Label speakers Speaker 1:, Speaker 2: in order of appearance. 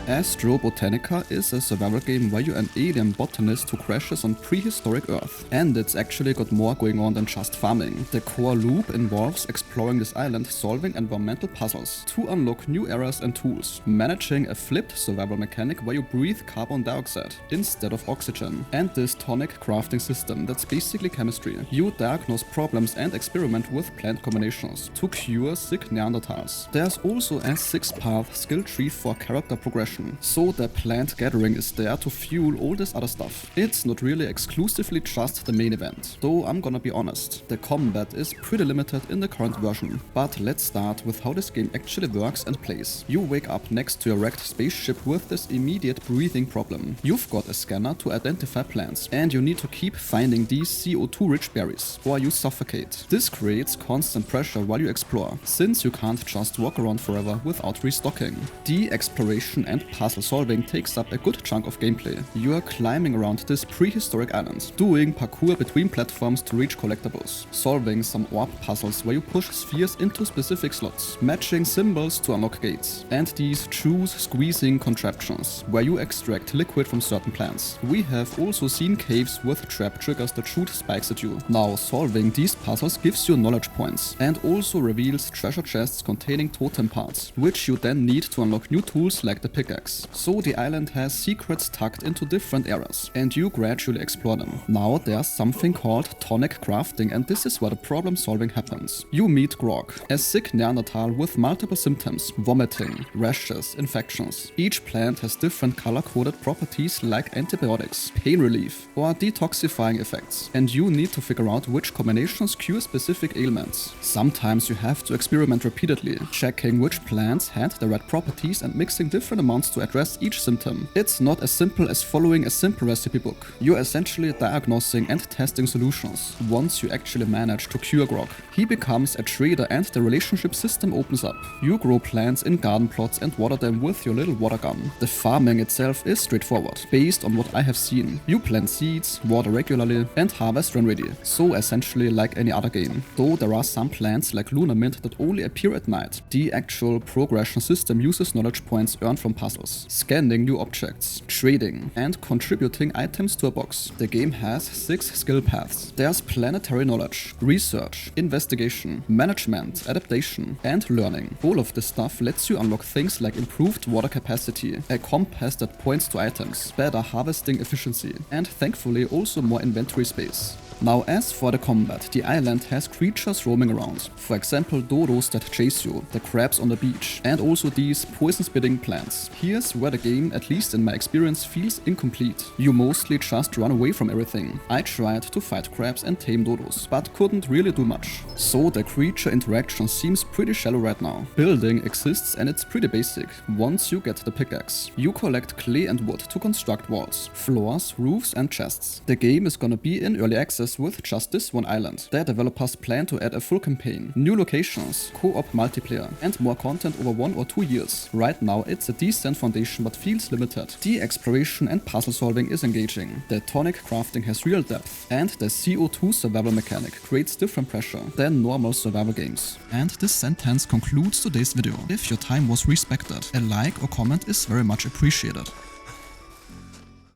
Speaker 1: ASTROBOTANICA is a survival game where you're an alien botanist who crashes on prehistoric Earth. And it's actually got more going on than just farming. The core loop involves exploring this island, solving environmental puzzles to unlock new eras and tools, managing a flipped survival mechanic where you breathe carbon dioxide instead of oxygen, and this tonic crafting system that's basically chemistry. You diagnose problems and experiment with plant combinations to cure sick Neanderthals. There's also a 6-path skill tree for character progression, so the plant gathering is there to fuel all this other stuff. It's not really exclusively just the main event, though I'm gonna be honest, the combat is pretty limited in the current version. But let's start with how this game actually works and plays. You wake up next to a wrecked spaceship with this immediate breathing problem. You've got a scanner to identify plants, and you need to keep finding these CO2-rich berries, or you suffocate. This creates constant pressure while you explore, since you can't just walk around forever without restocking. The exploration and puzzle solving takes up a good chunk of gameplay. You are climbing around this prehistoric island, doing parkour between platforms to reach collectibles, solving some orb puzzles where you push spheres into specific slots, matching symbols to unlock gates, and these juice squeezing contraptions where you extract liquid from certain plants. We have also seen caves with trap triggers that shoot spikes at you. Now, solving these puzzles gives you knowledge points and also reveals treasure chests containing totem parts, which you then need to unlock new tools like the pickaxe. So the island has secrets tucked into different areas, and you gradually explore them. Now there's something called tonic crafting, and this is where the problem solving happens. You meet Grog, a sick Neanderthal with multiple symptoms: vomiting, rashes, infections. Each plant has different color-coded properties like antibiotics, pain relief, or detoxifying effects, and you need to figure out which combinations cure specific ailments. Sometimes you have to experiment repeatedly, checking which plants had the right properties and mixing different amounts to address each symptom. It's not as simple as following a simple recipe book. You're essentially diagnosing and testing solutions. Once you actually manage to cure Grog, he becomes a trader and the relationship system opens up. You grow plants in garden plots and water them with your little water gun. The farming itself is straightforward, based on what I have seen. You plant seeds, water regularly, and harvest when ready. So essentially like any other game. Though there are some plants like Lunar Mint that only appear at night. The actual progression system uses knowledge points earned from puzzles, scanning new objects, trading, and contributing items to a box. The game has 6 skill paths. There's planetary knowledge, research, investigation, management, adaptation, and learning. All of this stuff lets you unlock things like improved water capacity, a compass that points to items, better harvesting efficiency, and thankfully also more inventory space. Now, as for the combat, the island has creatures roaming around. For example, dodos that chase you, the crabs on the beach, and also these poison-spitting plants. Here's where the game, at least in my experience, feels incomplete. You mostly just run away from everything. I tried to fight crabs and tame dodos, but couldn't really do much. So the creature interaction seems pretty shallow right now. Building exists and it's pretty basic. Once you get the pickaxe, you collect clay and wood to construct walls, floors, roofs, and chests. The game is gonna be in early access with just this one island. The developers plan to add a full campaign, new locations, co-op multiplayer, and more content over 1 or 2 years. Right now it's a decent foundation but feels limited. The exploration and puzzle solving is engaging. The tonic crafting has real depth, and the CO2 survival mechanic creates different pressure than normal survival games. And this sentence concludes today's video. If your time was respected, a like or comment is very much appreciated.